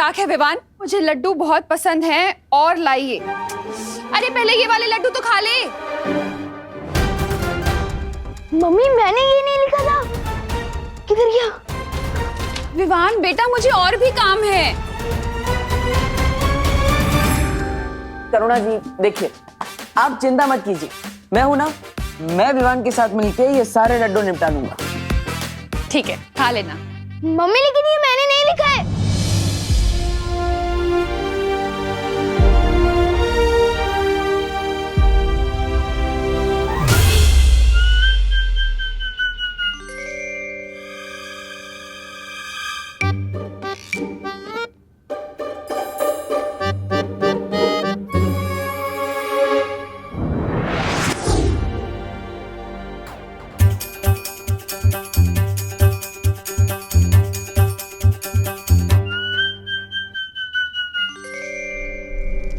मजाक है विवान, मुझे लड्डू बहुत पसंद हैं और लाइए। अरे पहले ये वाले लड्डू तो खा ले। मम्मी मैंने ये नहीं लिखा था, किधर गया? विवान बेटा मुझे और भी काम है। करुणा जी देखिए, आप चिंता मत कीजिए, मैं हूं ना, मैं विवान के साथ मिलके ये सारे लड्डू निपटा लूंगा। ठीक है खा लेना। मम्मी लेकिन ये मैंने नहीं लिखा है।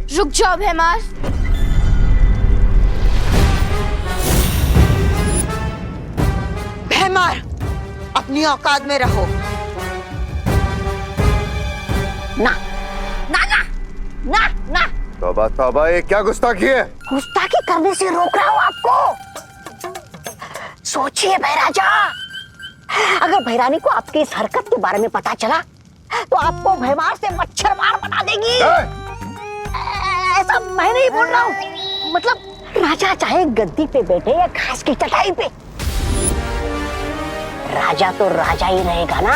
रुक जाओ भैमार। भैमार अपनी औकात में रहो। ना ना ना ना ना, तौबा तौबा, ये क्या गुस्ताखी है? गुस्ताखी करने से रोक रहा हूं आपको। सोचिए भैराजा, अगर भैरानी को आपकी इस हरकत के बारे में पता चला तो आपको भैमार से मच्छर मार बना देगी। ऐसा मैं नहीं बोल रहा हूँ, मतलब राजा चाहे गद्दी पे बैठे या घास की चटाई पे, राजा तो राजा ही रहेगा ना।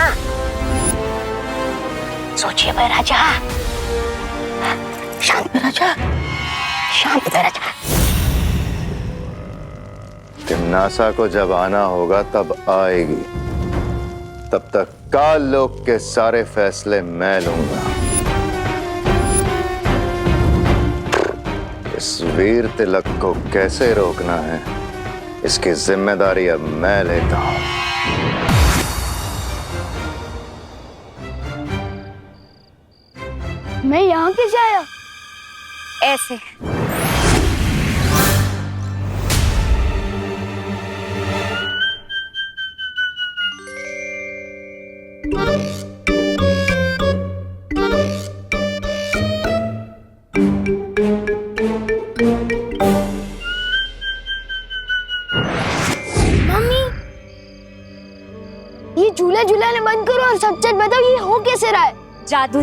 सोचिए भाई राजा, शांत राजा, शांत राजा। तिम्नासा को जब आना होगा तब आएगी, तब तक काल लोक के सारे फैसले मैं लूंगा। इस वीर तिलक को कैसे रोकना है, इसकी जिम्मेदारी अब मैं लेता हूं। मैं यहाँ कैसे आया? ऐसे। झूला झूलाने बंद करो और सच सच बताओ, ये हो कैसे रहा है? जादू।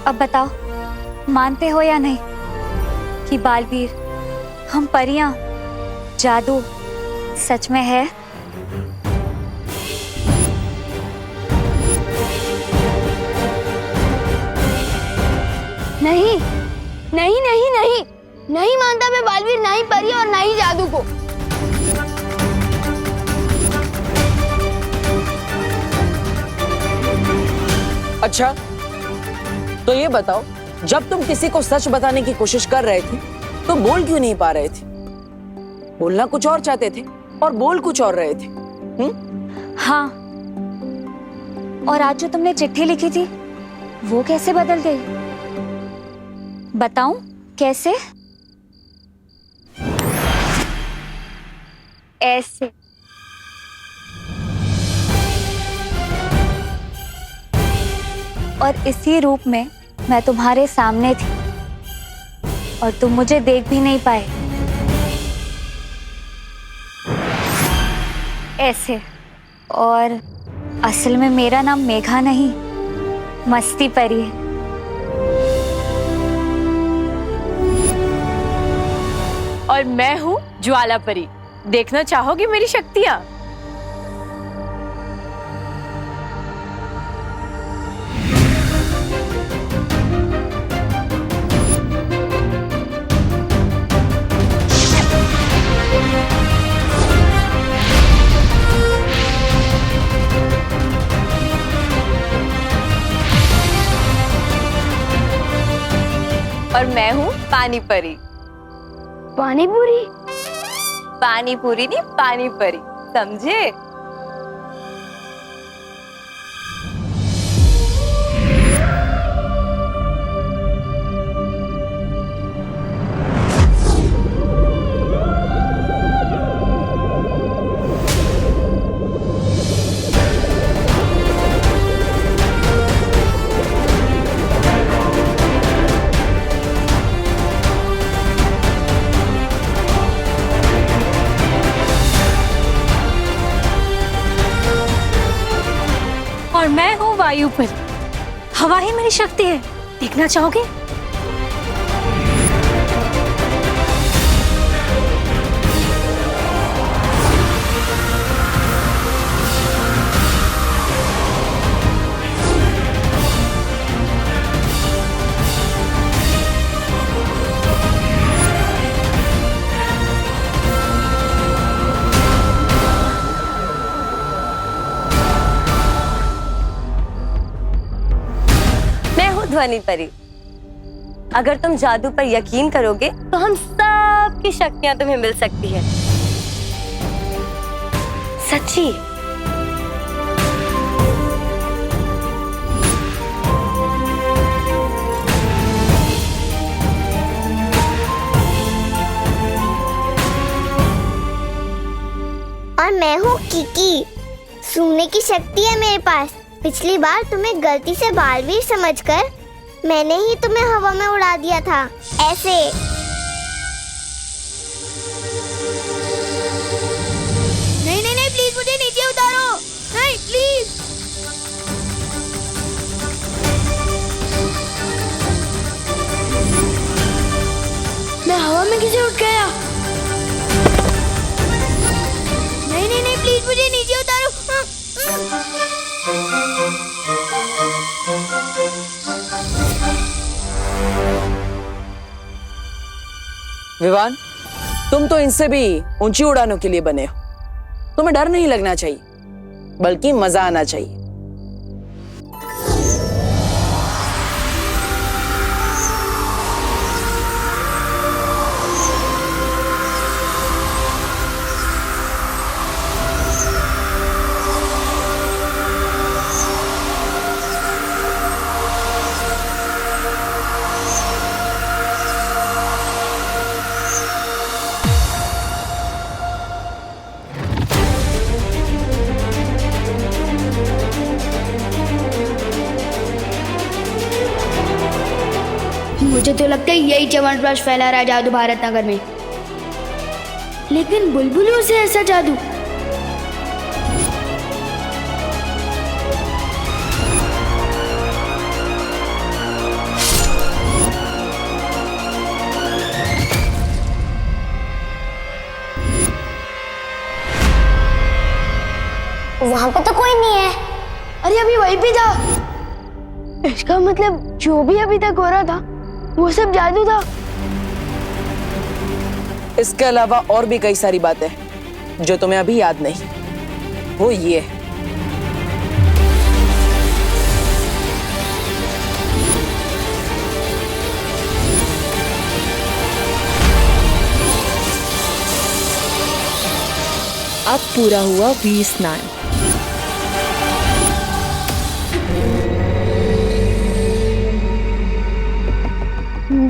अब बताओ, मानते हो या नहीं कि बालवीर, हम परियां, जादू सच में है? नहीं नहीं नहीं नहीं नहीं मानता मैं बालवीर, ना ही परी और ना ही जादू को। अच्छा तो ये बताओ, जब तुम किसी को सच बताने की कोशिश कर रहे थे तो बोल क्यों नहीं पा रहे थे? बोलना कुछ और चाहते थे और बोल कुछ और रहे थे। हाँ, और आज जो तुमने चिट्ठी लिखी थी वो कैसे बदल गई? बताऊं कैसे? ऐसे। और इसी रूप में मैं तुम्हारे सामने थी और तुम मुझे देख भी नहीं पाए। ऐसे। और असल में मेरा नाम मेघा नहीं, मस्ती परी है। और मैं हूँ ज्वाला परी। देखना चाहोगी मेरी शक्तियाँ? और मैं हूँ पानी परी। पानी पूरी? पानी पूरी नहीं, पानी परी, समझे? और मैं हूँ वायु पर। हवा ही मेरी शक्ति है, देखना चाहोगे? ध्वनि परी। अगर तुम जादू पर यकीन करोगे तो हम सब की शक्तियां तुम्हें मिल सकती है। सच्ची। और मैं हूँ किकी, सूंघने की शक्ति है मेरे पास। पिछली बार तुम्हें गलती से बालवीर समझकर मैंने ही तुम्हें हवा में उड़ा दिया था, ऐसे। नहीं नहीं नहीं, प्लीज मुझे नीचे उतारो, नहीं प्लीज। मैं हवा में कैसे उठ गया? नहीं नहीं नहीं, प्लीज मुझे नीचे उतारो। विवान, तुम तो इनसे भी ऊंची उड़ानों के लिए बने हो। तुम्हें डर नहीं लगना चाहिए, बल्कि मजा आना चाहिए। मुझे तो लगता है यही च्यवनप्राश फैला रहा है जादू भारत नगर में। लेकिन बुलबुलों से ऐसा जादू? वहां पे तो कोई नहीं है। अरे अभी वहीं पे था। इसका मतलब जो भी अभी तक हो रहा था वो सब जादू था। इसके अलावा और भी कई सारी बातें जो तुम्हें अभी याद नहीं। वो ये है, अब पूरा हुआ वीर स्नान।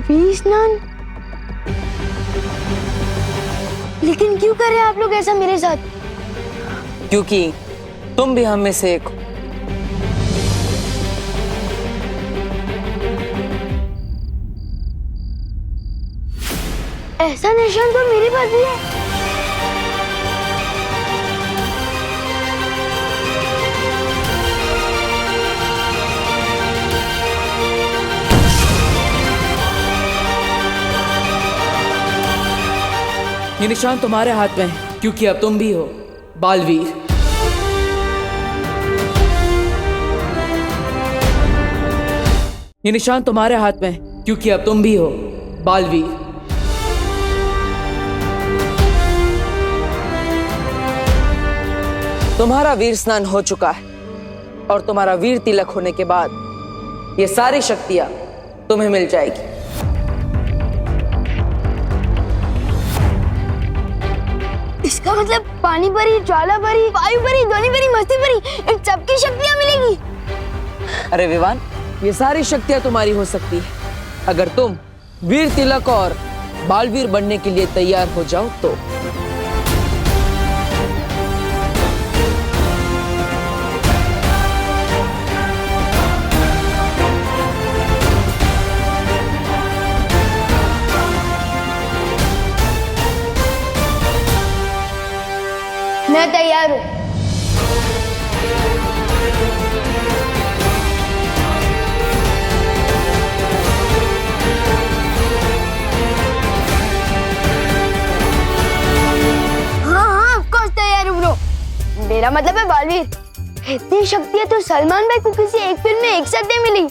वीर स्नान? लेकिन क्यों कर रहे हैं आप लोग ऐसा मेरे साथ? क्योंकि तुम भी हम में से एक हो। ऐसा निशान तो मेरे पास भी है। ये निशान तुम्हारे हाथ में है, क्योंकि अब तुम भी हो बालवीर। ये निशान तुम्हारे हाथ में है, क्योंकि अब तुम भी हो बालवीर। तुम्हारा वीर स्नान हो चुका है और तुम्हारा वीर तिलक होने के बाद ये सारी शक्तियां तुम्हें मिल जाएगी। इसका मतलब पानी परी, ज्वाला परी, वायु परी, ध्वनि परी, मस्ती परी, इन सबकी शक्तियां मिलेगी। अरे विवान, ये सारी शक्तियां तुम्हारी हो सकती है अगर तुम वीर तिलक और बालवीर बनने के लिए तैयार हो जाओ तो। मैं तैयार हूँ। मेरा मतलब है बालवीर। इतनी शक्तियां तो सलमान भाई को किसी एक फिल्म में एक साथ नहीं मिली।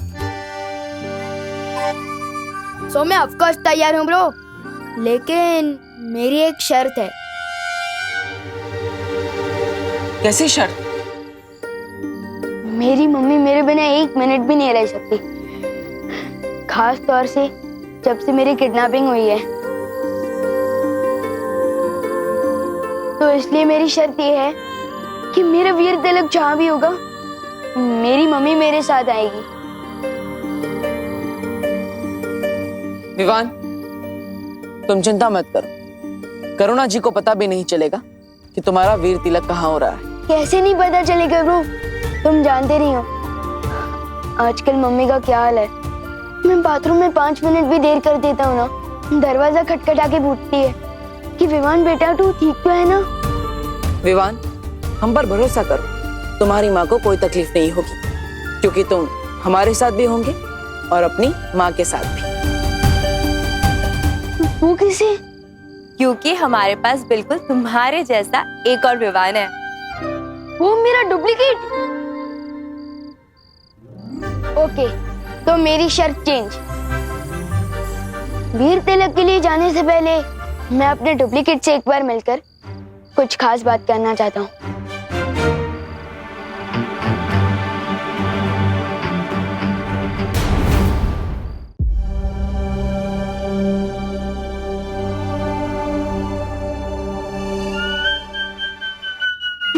सो मैं ऑफ कोर्स तैयार हूँ ब्रो, लेकिन मेरी एक शर्त है। कैसी शर्त? मेरी मम्मी मेरे बिना एक मिनट भी नहीं रह सकती, खास तौर से जब से मेरी किडनैपिंग हुई है। तो इसलिए मेरी शर्त ये है कि मेरा वीर तिलक जहाँ भी होगा, मेरी मम्मी मेरे साथ आएगी। विवान, तुम चिंता मत करो। करुणा जी को पता भी नहीं चलेगा कि तुम्हारा वीर तिलक कहाँ हो रहा है। कैसे नहीं पता चलेगा ब्रो, तुम जानते नहीं हो आजकल मम्मी का क्या हाल है। मैं बाथरूम में 5 मिनट भी देर कर देता हूँ ना, दरवाजा खटखटा के पूछती है कि विवान बेटा तू ठीक तो है ना। विवान, हम पर भरोसा करो, तुम्हारी माँ को कोई तकलीफ नहीं होगी, क्योंकि तुम हमारे साथ भी होंगे और अपनी माँ के साथ भी। वो किसे? क्योंकि हमारे पास बिल्कुल तुम्हारे जैसा एक और विवान है। वो मेरा डुप्लीकेट? ओके, तो मेरी शर्त चेंज। वीर तिलक के लिए जाने से पहले मैं अपने डुप्लीकेट से एक बार मिलकर कुछ खास बात करना चाहता हूँ।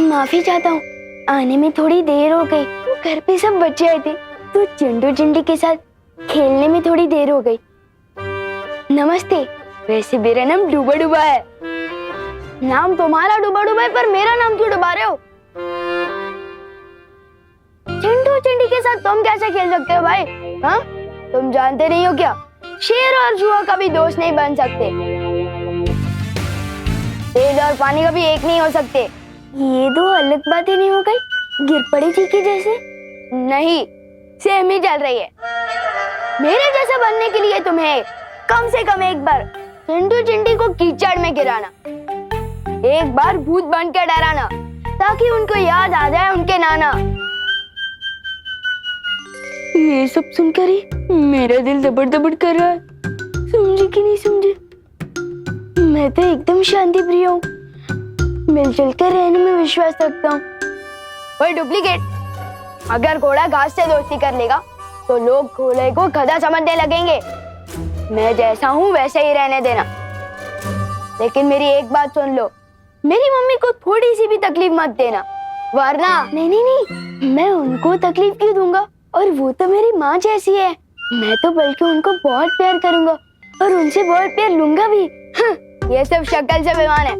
माफी चाहता हूँ, आने में थोड़ी देर हो गई। घर पे सब बच्चे आए थे तो चिंटू चिंटी के साथ खेलने में थोड़ी देर हो गई। नमस्ते, वैसे मेरा नाम डूबा डूबा है। नाम तुम्हारा डूबा डूबा है, पर मेरा नाम क्यों डुबा रहे हो? चिंटू चिंटी के साथ तुम कैसे खेल सकते हो भाई? हाँ, तुम जानते नहीं हो क्या, शेर और जुआ कभी दोस्त नहीं बन सकते। तेल और पानी कभी एक नहीं हो सकते। ये दो अलग बातें नहीं हो गई? गिर पड़ी थी कि जैसे? नहीं, सेम ही चल रही है। मेरे जैसा बनने के लिए तुम्हें कम से कम एक बार चिंटू चिंटी को कीचड़ में गिराना, एक बार भूत बनकर डराना, ताकि उनको याद आ जाए उनके नाना। ये सब सुनकर ही मेरा दिल दबड़ दबड़ कर रहा है। समझे कि नहीं समझे? मैं तो एकदम शांति प्रिय हूँ, मिलजुल कर रहने में विश्वास रखता हूँ। वही डुप्लीकेट, अगर घोड़ा घास से दोस्ती कर लेगा तो लोग घोड़े को गधा समझने लगेंगे। मैं जैसा हूँ वैसे ही रहने देना। लेकिन मेरी एक बात सुन लो, मेरी मम्मी को थोड़ी सी भी तकलीफ मत देना, वरना नहीं नहीं नहीं, मैं उनको तकलीफ क्यों दूंगा? और वो तो मेरी माँ जैसी है। मैं तो बल्कि उनको बहुत प्यार करूंगा और उनसे बहुत प्यार लूंगा भी। ये सब शक्ल से विमान है।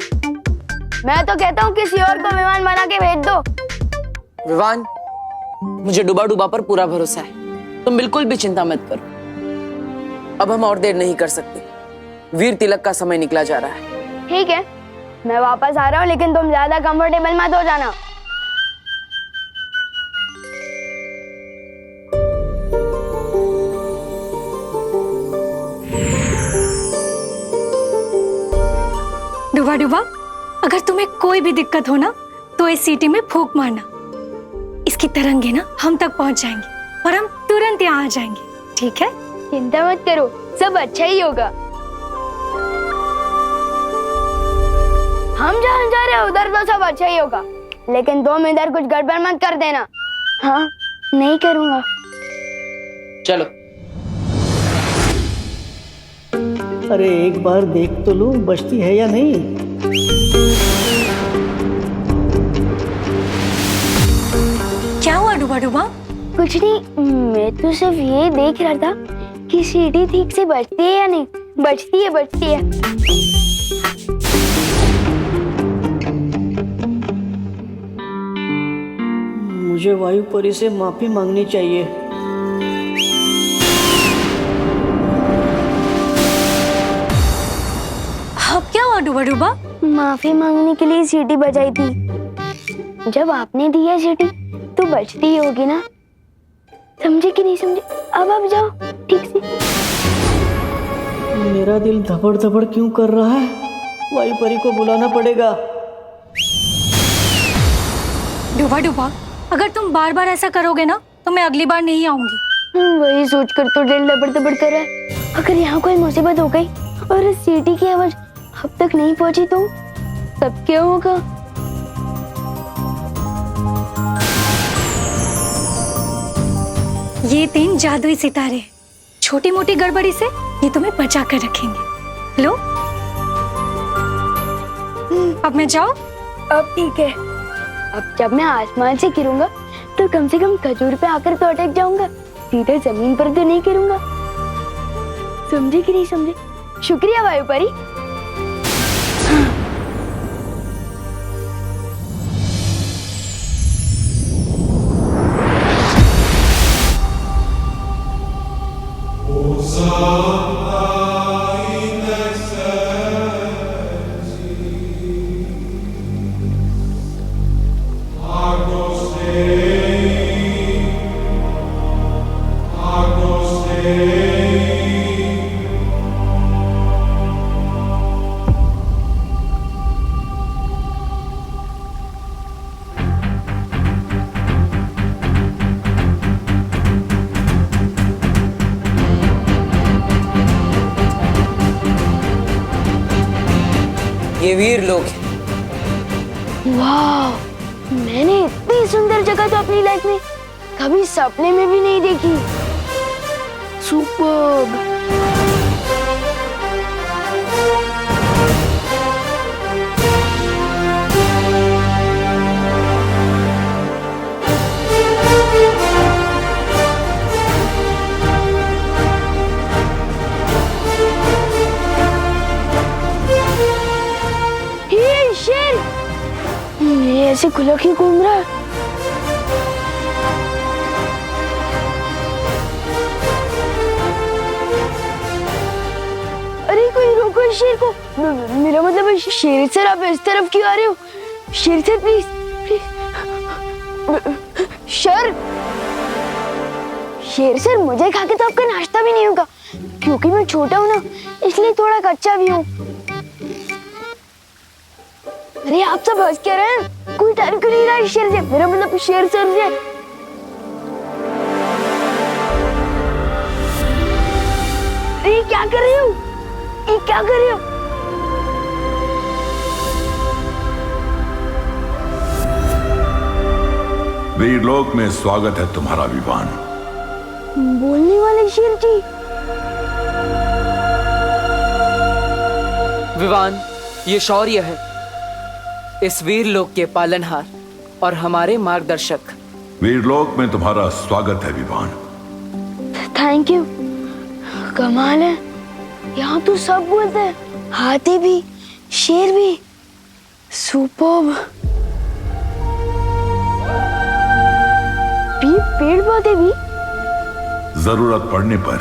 मैं तो कहता हूँ किसी और को विमान बना के भेज दो। विवान, मुझे डूबा डूबा पर पूरा भरोसा है, तुम बिल्कुल भी चिंता मत करो। अब हम और देर नहीं कर सकते, वीर तिलक का समय निकला जा रहा है। ठीक है, मैं वापस आ रहा हूँ, लेकिन तुम ज्यादा कंफर्टेबल मत हो जाना। डुबा डुबा, अगर तुम्हें कोई भी दिक्कत हो ना तो इस सीटी में फूंक मारना। इसकी तरंगे ना हम तक पहुंच जाएंगी और हम तुरंत यहाँ आ जाएंगे, ठीक है? चिंता मत करो, सब अच्छा ही होगा। हम जहाँ जा रहे हैं उधर तो सब अच्छा ही होगा, लेकिन तुम इधर कुछ गड़बड़ मत कर देना। हाँ, नहीं करूँगा। चलो। अरे एक बार देख तो लूं बचती है या नहीं। क्या हुआ डुबा डुबा? कुछ नहीं, मैं तो सिर्फ ये देख रहा था कि सीढ़ी ठीक से बचती है या नहीं। बचती है, बचती है। मुझे वायु परी से माफी मांगनी चाहिए। अब क्या हुआ डुबा डुबा? माफी मांगने के लिए सीटी बजाई थी। जब आपने दी है सीटी तो बचती ही होगी ना। समझे कि नहीं समझे? अब आप जाओ ठीक से। मेरा दिल धबड़ धबड़ क्यों कर रहा है? वायु परी को बुलाना पड़ेगा। डुबा डुबा, अगर तुम बार बार ऐसा करोगे ना तो मैं अगली बार नहीं आऊंगी। वही सोचकर तो दिल दबड़ दबड़ कर रहा है। अगर यहाँ कोई मुसीबत हो गई और इस सीटी की आवाज अब तक नहीं पहुंची तो तब क्या होगा? ये 3 जादुई सितारे, छोटी मोटी गड़बड़ी से ये तुम्हें बचा कर रखेंगे। लो, अब मैं जाऊं? अब ठीक है। अब जब मैं आसमान से गिरूंगा तो कम से कम खजूर पे आकर तो अटक जाऊंगा, सीधे जमीन पर तो नहीं गिरूंगा। समझे कि नहीं समझे? शुक्रिया वायु परी। ये वीर लोग हैं। वाह, मैंने इतनी सुंदर जगह तो अपनी लाइफ में कभी सपने में भी नहीं देखी। सुपर्ब। ये शेर, ये ऐसे खुला क्यों घूम रहा है? अरे कोई रोको इस शेर को। मेरा मतलब है शेर सर, आप इस तरफ क्यों आ रहे हो? शेर सर प्लीज प्लीज। शेर सर, मुझे खा के तो आपका नाश्ता भी नहीं होगा, क्योंकि मैं छोटा हूँ ना, इसलिए थोड़ा कच्चा भी हूँ। अरे आप सब हंस क्या रहे हैं? कोई डर क्यों नहीं रहा है शेर से? मेरा मतलब शेर सर से। अरे क्या कर रही हो? ये क्या कर रही हो? वीरलोक में स्वागत है तुम्हारा विवान। बोलने वाले शेर जी। विवान, ये शौर्य है, इस वीर लोक के पालनहार और हमारे मार्गदर्शक। वीरलोक में तुम्हारा स्वागत है विवान। Thank you. कमाल है, यहाँ तो सब बोलते हैं, हाथी भी, शेर भी। सुपर्ब। पेड़ पौधे भी। जरूरत पड़ने पर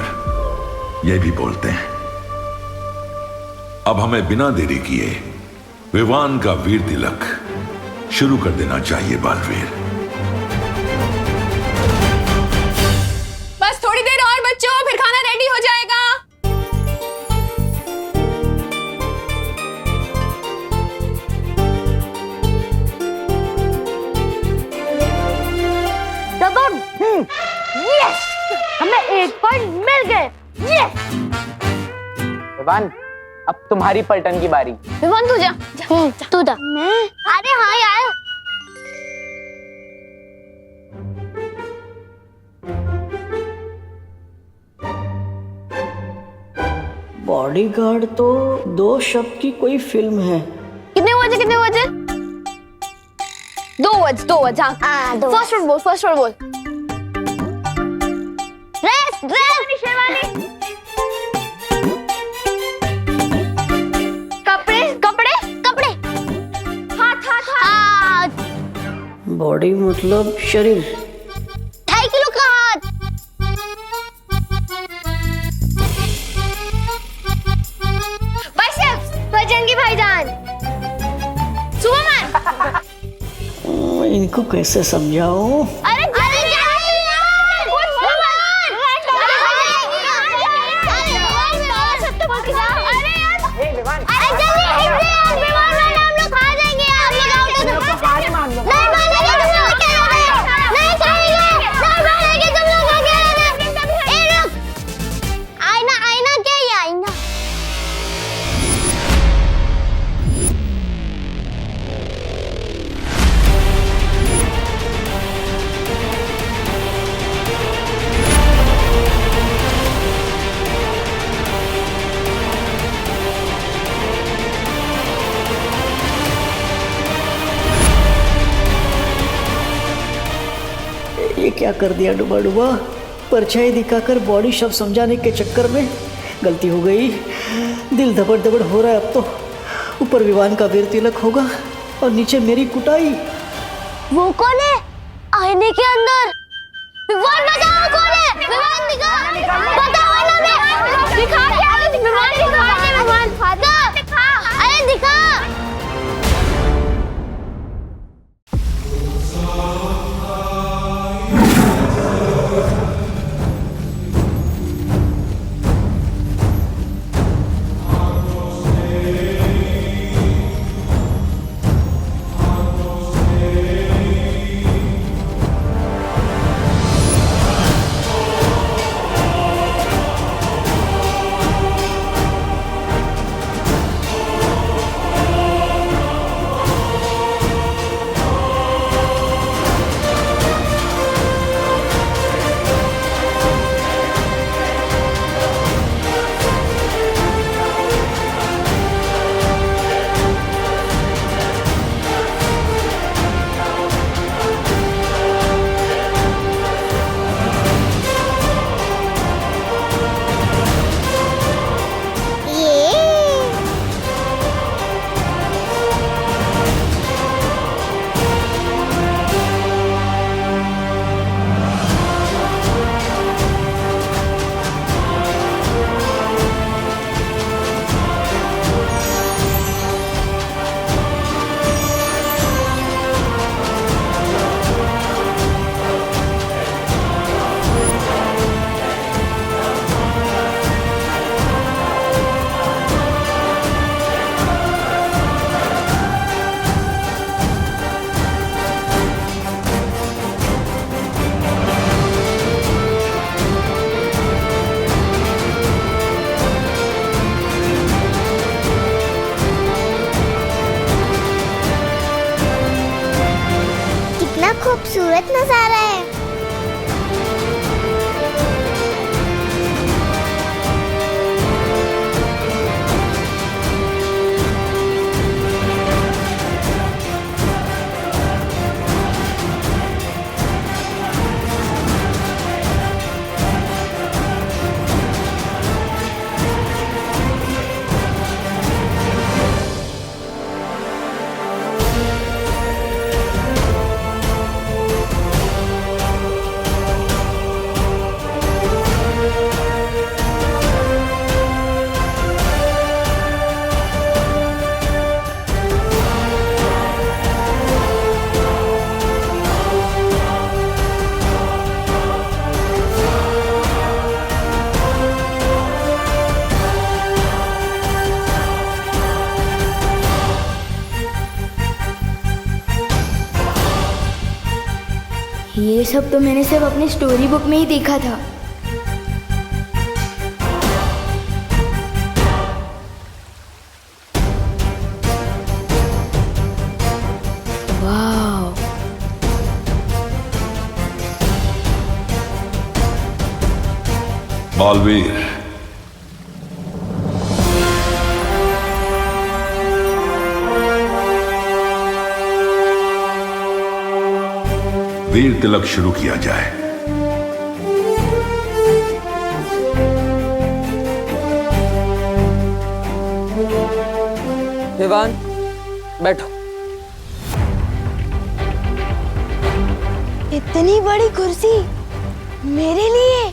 यह भी बोलते हैं। अब हमें बिना देरी किए विवान का वीर तिलक शुरू कर देना चाहिए बालवीर। बस थोड़ी देर और बच्चों, फिर खाना रेडी हो जाएगा। यस, हमें 1 पॉइंट मिल गए। यस। विवान, अब तुम्हारी पलटन की बारी। विवान तू जा, तू जा। मैं? अरे हाँ यार, बॉडीगार्ड तो 2 शब्द की कोई फिल्म है। कितने बजे 2 वर्ड्स। हाँ, फर्स्ट वर्ड बोल। ड्रेस शेरवानी। कपड़े। हाथ। बॉडी मतलब शरीर। 2.5 किलो का हाथ। बाइसेप्स, बजरंगी भाईजान। सुपरमैन। इनको कैसे समझाऊं? अरे ये क्या कर दिया डुबा डुबा। परछाई दिखाकर बॉडी शब्द समझाने के चक्कर में गलती हो गई। दिल धबड़ धबड़ हो रहा है अब तो। ऊपर विवान का वीर तिलक होगा और नीचे मेरी कुटाई। वो कौन है आईने के अंदर? विवान बताओ कौन है? विवान दिखा, बताओ ना बे। दिखा क्या? विवान दिखा, विवान फादर दिखा, अरे दिखा। खूबसूरत नजारा है। ये सब तो मैंने सिर्फ अपनी स्टोरी बुक में ही देखा था। वाह, बालवीर, वीर तिलक शुरू किया जाए। विवान, बैठो। इतनी बड़ी कुर्सी मेरे लिए?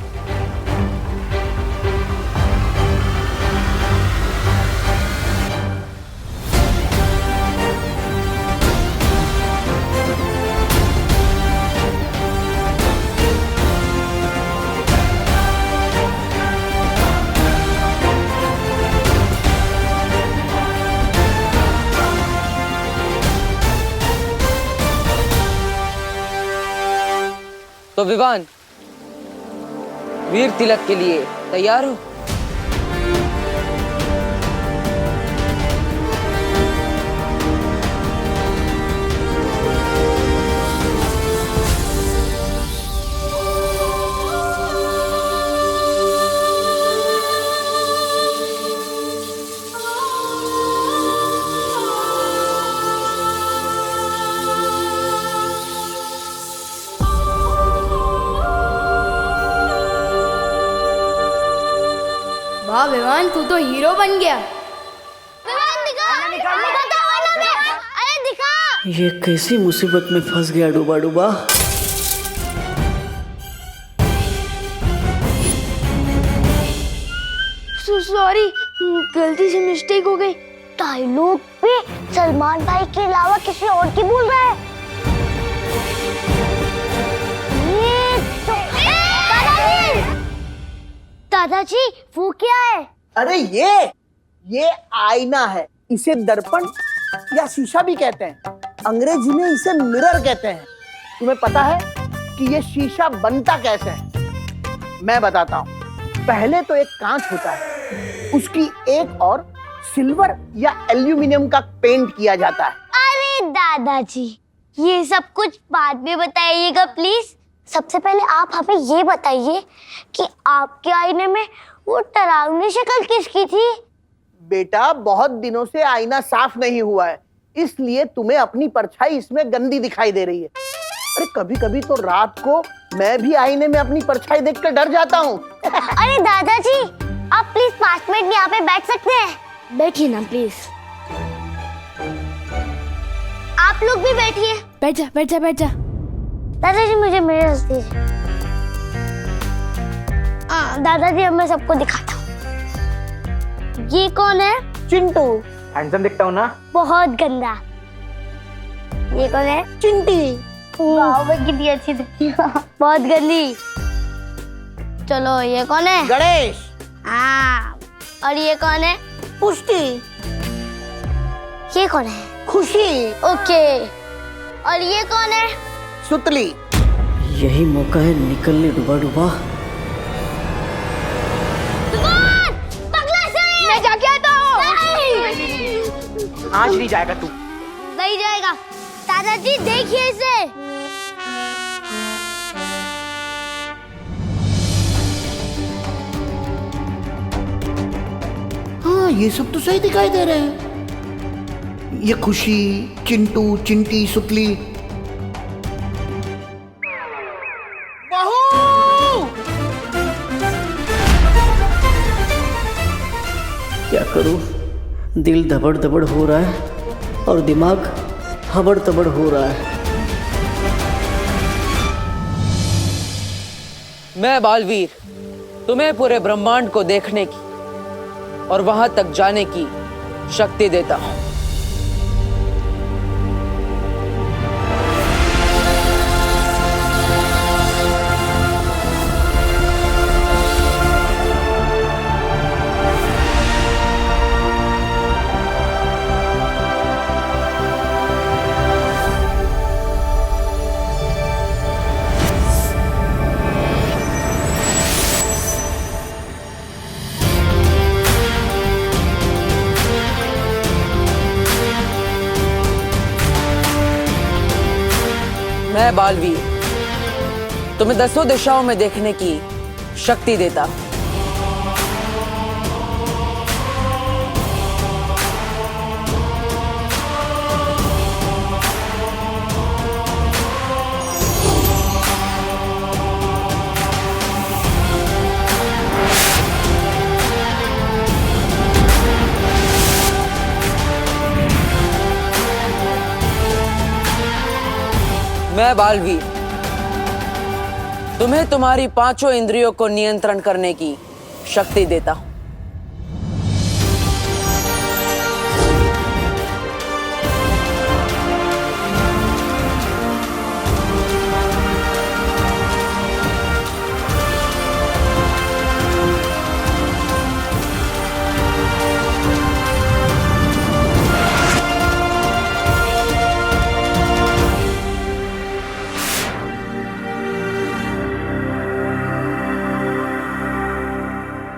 तो विवान, वीर तिलक के लिए तैयार हो? वाह विवान, तू तो हीरो बन गया। अरे दिखा। ये कैसी मुसीबत में फंस गया डूबा डूबा। सॉरी, गलती से मिस्टेक हो गई। डायलॉग पे सलमान भाई के अलावा किसी और की बोल रहा है। ये तो दादाजी वो क्या है? अरे ये आईना है। इसे दर्पण या शीशा भी कहते हैं। अंग्रेजी में इसे मिरर कहते हैं। तुम्हें पता है कि ये शीशा बनता कैसे है? मैं बताता हूँ। पहले तो एक कांच होता है, उसकी एक और सिल्वर या एल्यूमिनियम का पेंट किया जाता है। अरे दादाजी, ये सब कुछ बाद में बताइएगा प्लीज। सबसे पहले आप हमें ये बताइए कि आपके आईने में वो डरावनी शक्ल किसकी थी? बेटा, बहुत दिनों से आईना साफ नहीं हुआ है, इसलिए तुम्हें अपनी परछाई इसमें गंदी दिखाई दे रही है। अरे कभी कभी तो रात को मैं भी आईने में अपनी परछाई देखकर डर जाता हूँ। अरे दादाजी, आप प्लीज 5 मिनट यहाँ पे बैठ सकते हैं? बैठिए ना प्लीज। आप लोग भी बैठिए। बैठ जा बैठ जा बैठ जा। दादाजी मुझे मिरर दीजिए। दादाजी अब मैं सबको दिखाता हूँ। ये कौन है? चिंटू। हैंडसम दिखता हूँ ना? बहुत गंदा। ये कौन है? चिंटी। वाह, वो कितनी अच्छी दिखती है। बहुत गंदी। चलो ये कौन है? गणेश। हाँ। और ये कौन है? पुष्टि। ये कौन है? खुशी। ओके। और ये कौन है? सुतली। यही मौका है निकलने डूबा डूबा। मैं जाके आता हूँ। आज नहीं जाएगा तू। नहीं जाएगा। दादाजी देखिए इसे। हाँ, ये सब तो सही दिखाई दे रहे हैं। ये खुशी, चिंटू, चिंटी, सुतली। क्या करूं? दिल धबड़ धबड़ हो रहा है और दिमाग हबड़ तबड़ हो रहा है। मैं बालवीर तुम्हें पूरे ब्रह्मांड को देखने की और वहां तक जाने की शक्ति देता हूं। मैं बालवीर तुम्हें 10 दिशाओं में देखने की शक्ति देता हूं। मैं बालवीर तुम्हें तुम्हारी 5 इंद्रियों को नियंत्रण करने की शक्ति देता हूं।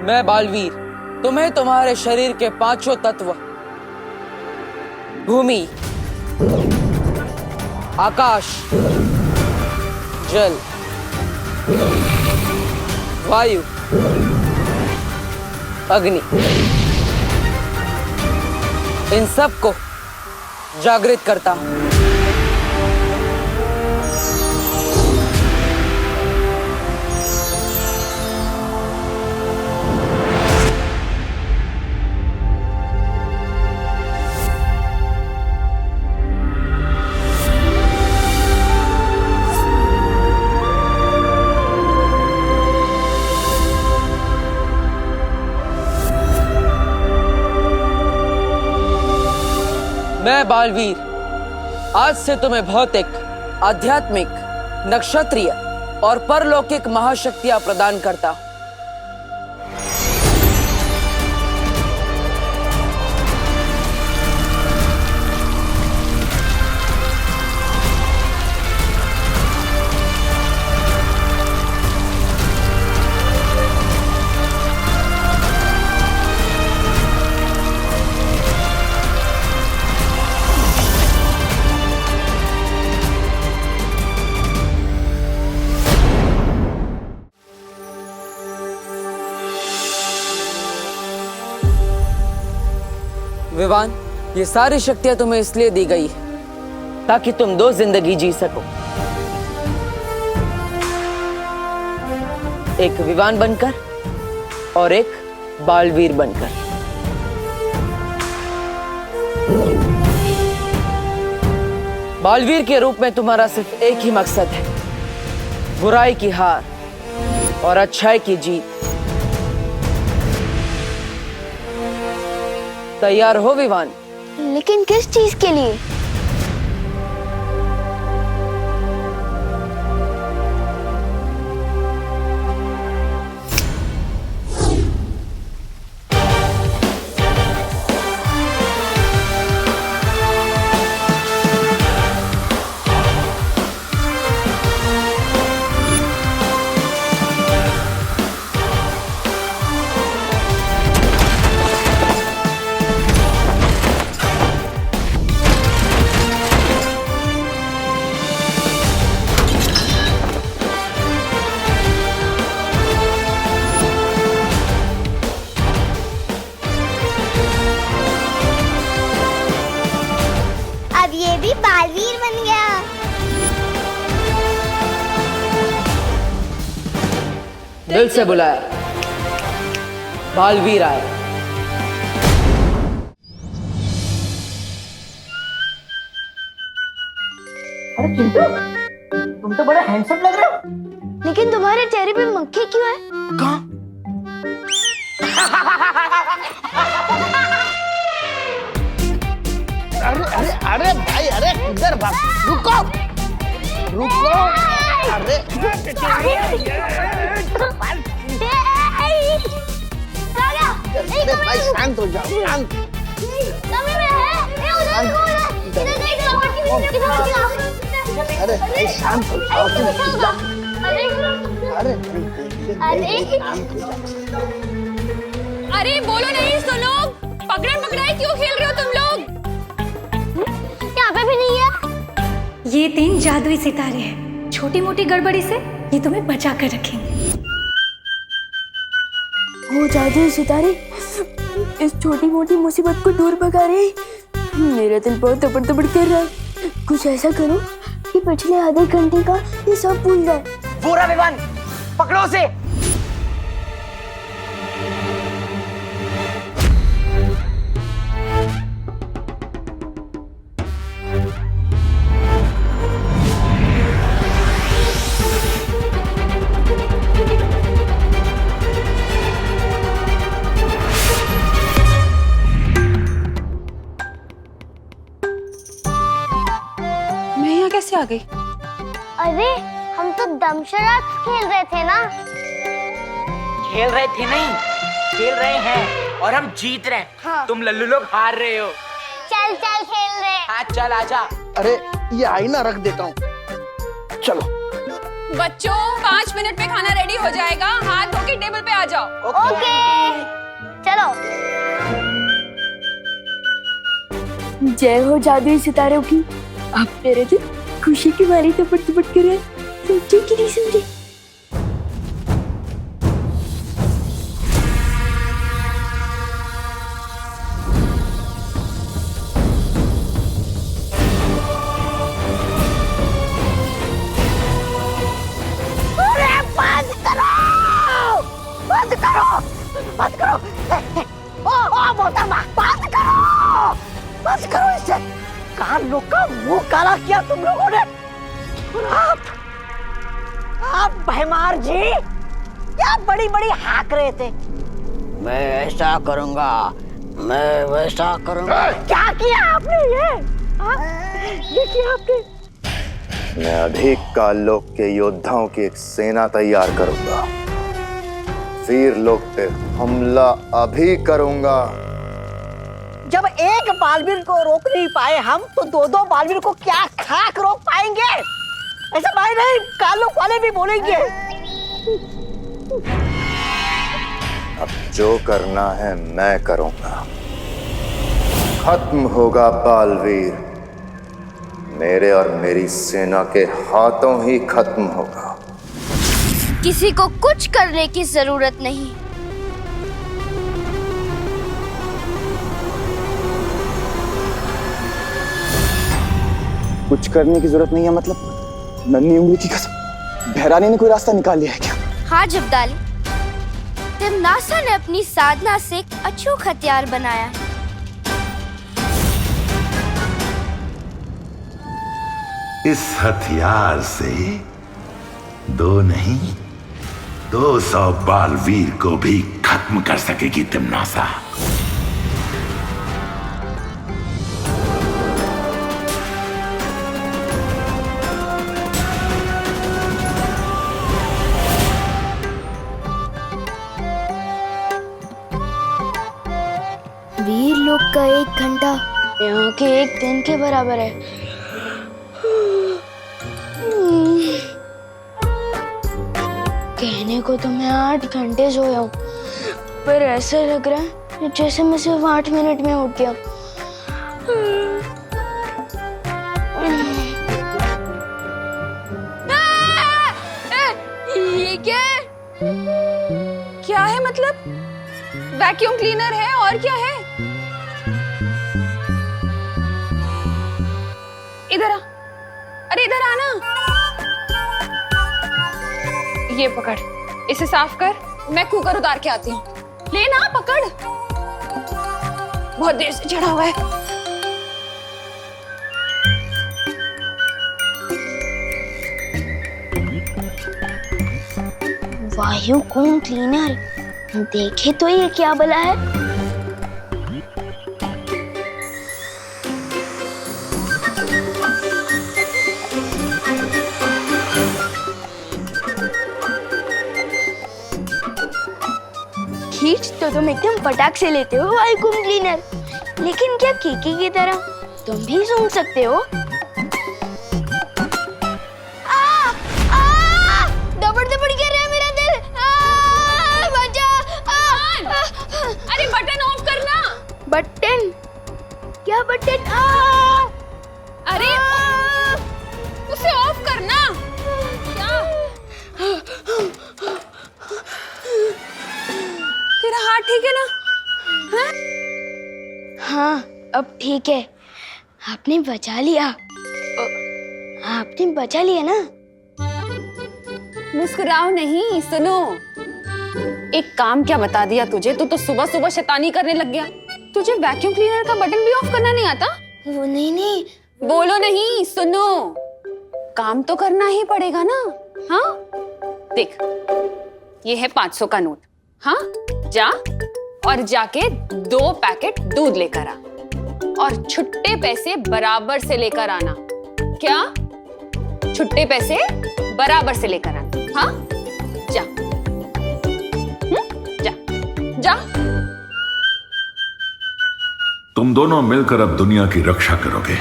मैं बालवीर तुम्हें तुम्हारे शरीर के 5 तत्व भूमि, आकाश, जल, वायु, अग्नि, इन सब को जागृत करता हूं। बालवीर, आज से तुम्हें भौतिक, आध्यात्मिक, नक्षत्रीय और परलौकिक महाशक्तियां प्रदान करता हूं। विवान, ये सारी शक्तियां तुम्हें इसलिए दी गई है ताकि तुम 2 जिंदगी जी सको, एक विवान बनकर और एक बालवीर बनकर। बालवीर के रूप में तुम्हारा सिर्फ एक ही मकसद है, बुराई की हार और अच्छाई की जीत। तैयार हो विवान? लेकिन किस चीज के लिए? अब ये भी बालवीर बन गया। दिल से बुलाया, बालवीर आए। अरे चिंटू, तुम तो बड़ा हैंडसम लग रहे हो। लेकिन तुम्हारे चेहरे पे मक्खी क्यों है? कहाँ? अरे अरे अरे भाई, अरे इधर भाग, रुको रुको। अरे अरे भाई शांत हो जाओ, शांत। अरे भाई शांत हो जाओ, अरे अरे बोलो नहीं सुनो, पकड़न पकड़ाई क्यों खेल रहे हो तुम लोग? यहाँ पे भी नहीं है। ये 3 जादुई सितारे हैं, छोटी मोटी गड़बड़ी से ये तुम्हें बचा कर रखेंगे। वो जादुई सितारे इस छोटी मोटी मुसीबत को दूर भगा रहे। मेरा दिल बहुत तपड़ तपड़ कर रहा है। कुछ ऐसा करो कि पिछले आधे घंटे का ये सब भूल जाए। पूरा विवान, पकड़ो उसे। मैं यहाँ कैसे आ गई? अरे हम तो दमशराज खेल रहे थे ना। खेल रहे थे नहीं, खेल रहे हैं और हम जीत रहे हैं। हाँ। तुम लल्लू लोग हार रहे हो। चल चल खेल रहे। हाँ चल आजा। अरे ये आईना रख देता हूँ, चलो। बच्चों 5 मिनट में खाना रेडी हो जाएगा, हाथ धो के टेबल पे आ जाओ। ओके चलो। जय हो जादुई सितारों की। अब तेरे दिल खुशी की मारी तपड़ तपड़ कर रहे। समझे कि नहीं समझे? बंद करो, बंद करो। ओ मोहतरमा, बंद करो, बंद करो इसे। कान लोग का मुंह काला किया तुम लोगों ने। आप भैमार जी क्या बड़ी बड़ी हाक रहे थे। मैं ऐसा करूंगा, मैं वैसा करूंगा। क्या किया आपने ये? देखिए आपके। मैं अभी काललोक के योद्धाओं की एक सेना तैयार करूंगा। वीर लोक पे हमला अभी करूंगा। जब एक बालवीर को रोक नहीं पाए हम, तो दो दो बालवीर को क्या खाक रोक पाएंगे? ऐसा भाई नहीं, काललोक वाले भी बोलेंगे। अब जो करना है मैं करूंगा। खत्म होगा बालवीर, मेरे और मेरी सेना के हाथों ही खत्म होगा। किसी को कुछ करने की जरूरत नहीं। कुछ करने की जरूरत नहीं है मतलब? नन्ही उंगली की कसम, भैरानी ने कोई रास्ता निकाल लिया है क्या? हाँ जब्दाली, तिमनासा ने अपनी साधना से एक अचूक हथियार बनाया है। इस हथियार से 2 नहीं 200 बालवीर को भी खत्म कर सकेगी तिमनासा। वीर लोक का 1 घंटा यहाँ के 1 दिन के बराबर है। कहने को तो मैं 8 घंटे सोया हूँ, पर ऐसा लग रहा है जैसे मैं सिर्फ 8 मिनट में उठ गया। ये क्या है? क्या है मतलब? वैक्यूम क्लीनर है और क्या है? इधर आ, अरे इधर आना। ये पकड़, इसे साफ कर, मैं कुकर उतार के आती हूँ। लेना, पकड़। बहुत देर से चढ़ा हुआ है। वायुकुम क्लीनर, देखे तो ये क्या बला है? खींच तो तुम एकदम फटाक से लेते हो वायुकुम क्लीनर, लेकिन क्या कीकी की तरह तुम भी सूंघ सकते हो? दबड़ दबड़ गिर रहा है मेरा दिल। बचा। अरे बटन ऑफ करना। बटन? क्या बटन? अरे उसे ऑफ करना। क्या? तेरा हाथ ठीक है ना? हाँ? हाँ, अब ठीक है। आपने बचा लिया। आपने बचा लिया ना? मुस्कुराओ नहीं, सुनो। एक काम क्या बता दिया तुझे? तू तो सुबह सुबह शैतानी करने लग गया। तुझे वैक्यूम क्लीनर का बटन भी ऑफ करना नहीं आता? वो नहीं। बोलो नहीं, सुनो। काम तो करना ही पड़ेगा ना। हाँ, देख, ये है 500 का नोट। हाँ, जा और जाके 2 पैकेट दूध लेकर आ और छुट्टे पैसे बराबर से लेकर आना। क्या? छुट्टे पैसे बराबर से लेकर आना। हाँ, जा। जा जा। तुम दोनों मिलकर अब दुनिया की रक्षा करोगे।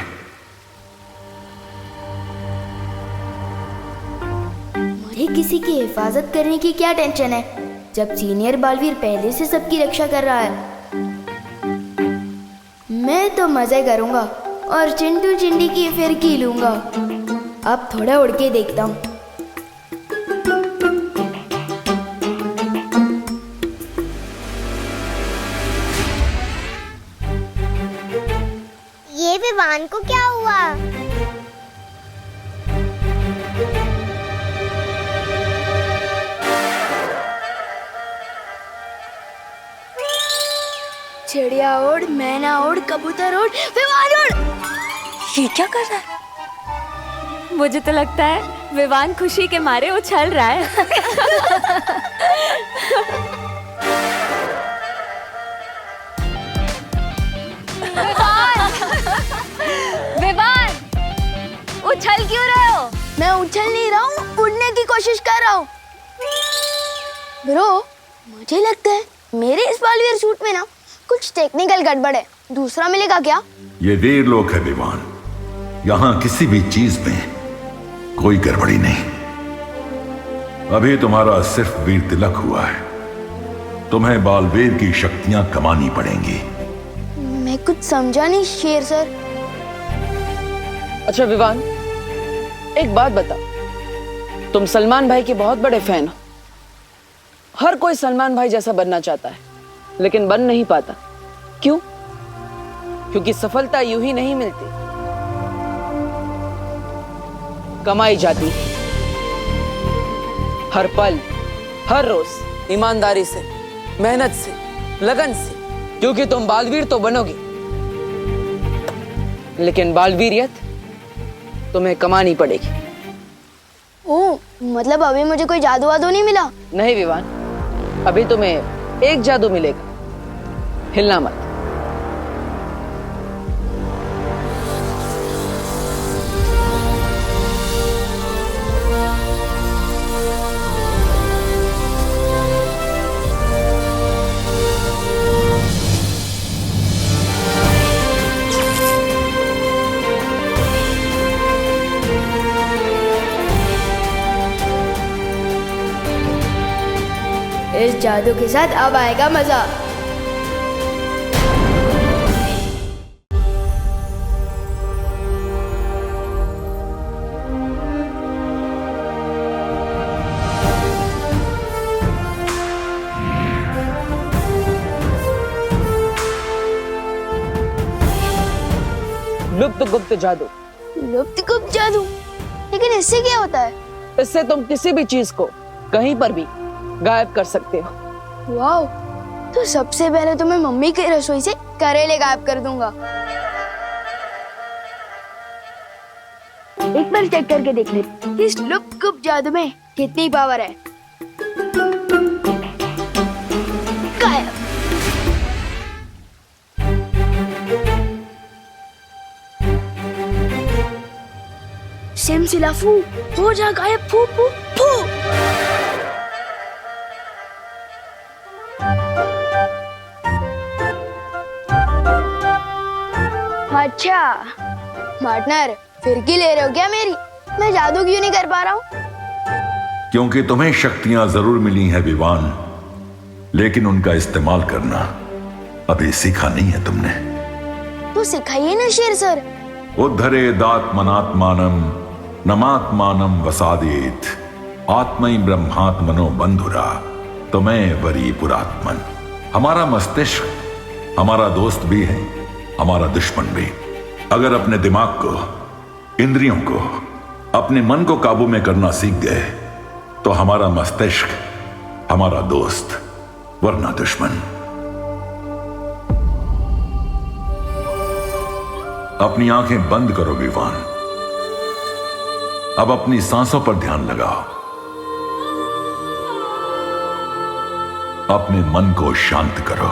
मुझे किसी की हिफाजत करने की क्या टेंशन है, जब सीनियर बालवीर पहले से सबकी रक्षा कर रहा है। मैं तो मजे करूंगा और चिंटू चिंडी की फिरकी लूंगा। अब थोड़ा उड़ के देखता हूँ। ये विवान को क्या हुआ? चिड़िया उड़, मैना उड़, कबूतर उड़, विवान उड़। ये क्या कर रहा है? मुझे तो लगता है विवान खुशी के मारे उछल रहा है। उछल क्यों रहे हो? मैं उछल नहीं रहा हूँ, उड़ने की कोशिश कर रहा हूँ। ब्रो, मुझे लगता है मेरे इस बालवीर सूट में ना कुछ टेक्निकल गड़बड़ है। दूसरा मिलेगा क्या? ये वीरलोक है विवान, यहाँ किसी भी चीज में कोई गड़बड़ी नहीं। अभी तुम्हारा सिर्फ वीर तिलक हुआ है, तुम्हें बालवीर की शक्तियां कमानी पड़ेंगी। मैं कुछ समझा नहीं शेर सर। अच्छा विवान, एक बात बता, तुम सलमान भाई के बहुत बड़े फैन हो। हर कोई सलमान भाई जैसा बनना चाहता है, लेकिन बन नहीं पाता। क्यों? क्योंकि सफलता यूं ही नहीं मिलती, कमाई जाती है हर पल, हर रोज, ईमानदारी से, मेहनत से, लगन से। क्योंकि तुम बालवीर तो बनोगे, लेकिन बालवीरियत तुम्हें कमानी पड़ेगी। ओह, मतलब अभी मुझे कोई जादू वादू नहीं मिला? नहीं विवान, अभी तुम्हें एक जादू मिलेगा, हिलना मत। इस जादू के साथ अब आएगा मजा। लुप्त गुप्त जादू। लुप्त गुप्त जादू? लेकिन इससे क्या होता है? इससे तुम किसी भी चीज को कहीं पर भी गायब कर सकते हो। वाओ, तो सबसे पहले तो मैं मम्मी की रसोई से करेले गायब कर दूंगा। एक बार चेक करके देख ले इस लुप्त गुप्त जादू में कितनी पावर है। गायब। सिमसिलाफू हो जा गायब, फू फू फू। अच्छा पार्टनर, फिरकी ले रहे हो क्या मेरी? मैं जादू क्यों नहीं कर पा रहा हूँ? क्योंकि तुम्हें शक्तियां जरूर मिली हैं विवान, लेकिन उनका इस्तेमाल करना अभी सीखा नहीं है तुमने। तो सिखाइए ना शेर सर। उद्धरेदात्मनात्मानं नमात्मानं वसादेत आत्मै ब्रह्मात्मनो बंधुरा तुम्हें वरी पुरात्मन। हमारा मस्तिष्क हमारा दोस्त भी है, हमारा दुश्मन भी। अगर अपने दिमाग को, इंद्रियों को, अपने मन को काबू में करना सीख गए तो हमारा मस्तिष्क हमारा दोस्त, वरना दुश्मन। अपनी आंखें बंद करो विवान। अब अपनी सांसों पर ध्यान लगाओ। अपने मन को शांत करो।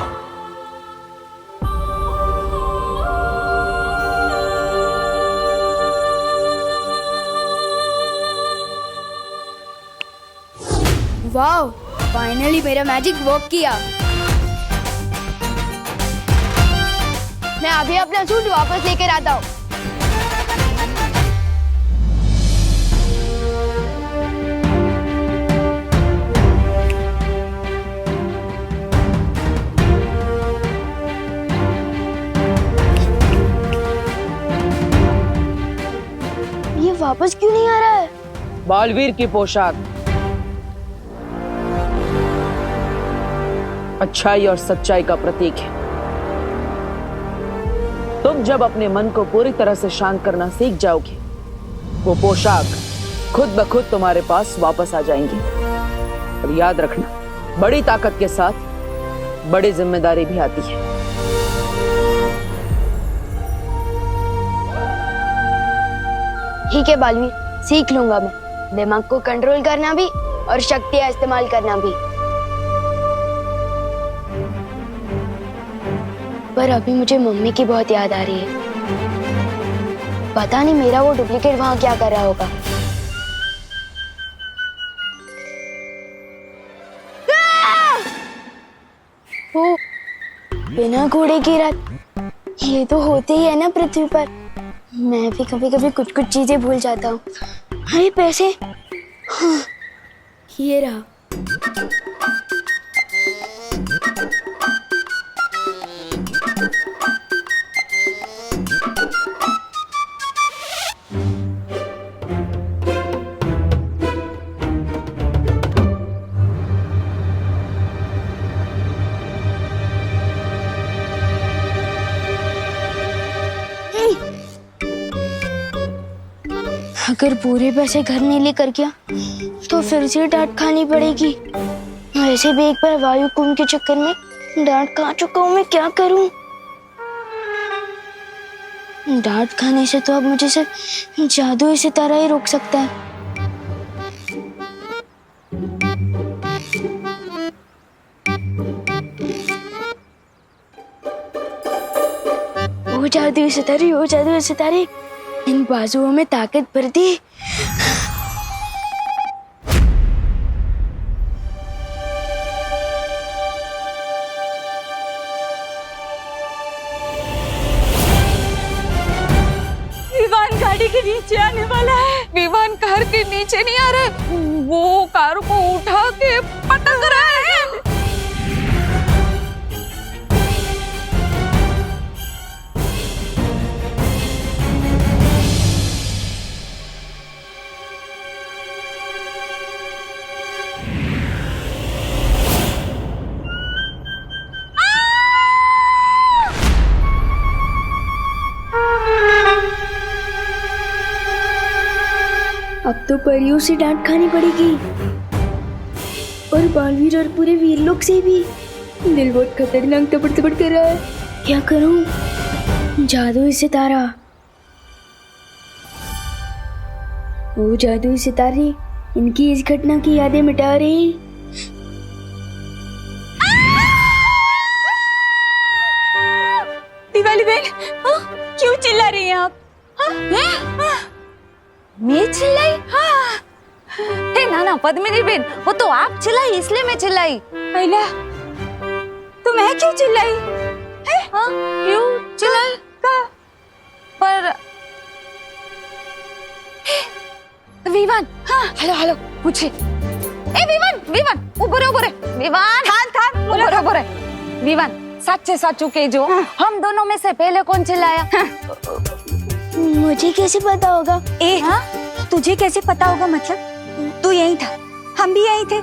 वाओ, फाइनली मेरा मैजिक वर्क किया। मैं अभी अपना सूट वापस लेकर आता हूँ। ये वापस क्यों नहीं आ रहा है? बालवीर की पोशाक अच्छाई और सच्चाई का प्रतीक है। तुम जब अपने मन को पूरी तरह से शांत करना सीख जाओगे, वो पोशाक खुद ब खुद तुम्हारे पास वापस आ जाएंगी। और याद रखना, बड़ी ताकत के साथ बड़ी जिम्मेदारी भी आती है। ठीक है बालवीर, सीख लूंगा मैं दिमाग को कंट्रोल करना भी और शक्तियां इस्तेमाल करना भी। पर अभी मुझे मम्मी की बहुत याद आ रही है। पता नहीं मेरा वो डुप्लीकेट वहाँ क्या कर रहा होगा। ओ, बिना घोड़े की रात, ये तो होते ही है ना पृथ्वी पर। मैं भी कभी कभी कुछ कुछ चीजें भूल जाता हूँ। अरे पैसे, हाँ, ये रहा। अगर पूरे पैसे घर नहीं लेकर गया तो फिर से डांट खानी पड़ेगी। वैसे भी एक बार वायु कुंभ के चक्कर में डांट खा चुका हूँ, मैं क्या करूँ? डांट खाने से तो अब मुझे सिर्फ जादुई सितारा ही रोक सकता है। ओ जादुई सितारे, ओ जादुई सितारे, इन बाजुओं में ताकत भर दी। विवान गाड़ी के नीचे आने वाला है। विवान कार के नीचे नहीं आ रहा, वो कार को उठा के पटक रहा है। अब तो परियों से डांट खानी पड़ेगी, और बालवीर और पूरे वीरलोक से भी। दिल बहुत खतरनाक तपड़ तपड़ कर रहा है। क्या करूं? जादुई सितारा, वो जादुई सितारे इनकी इस घटना की यादें मिटा रही। दिवाली बहन, क्यों चिल्ला रही हैं आप? मैं चिल्लाई? हाँ। हे नाना पद्मिनी बहन, वो तो आप चिल्लाई इसलिए मैं चिल्लाई। अला, तो मैं क्यों चिल्लाई? हाँ, क्यों चिल्लाई? का? पर विवान, हाँ, हेलो हेलो, पूछे। ए विवान, विवान, ऊपर है, विवान, थान, ऊपर है, विवान, सच्चे साचू के जो हम दोनों में से पहले कौन चिल्लाया? मुझे कैसे पता होगा? तुझे कैसे पता होगा मतलब? तू यही था, हम भी यही थे।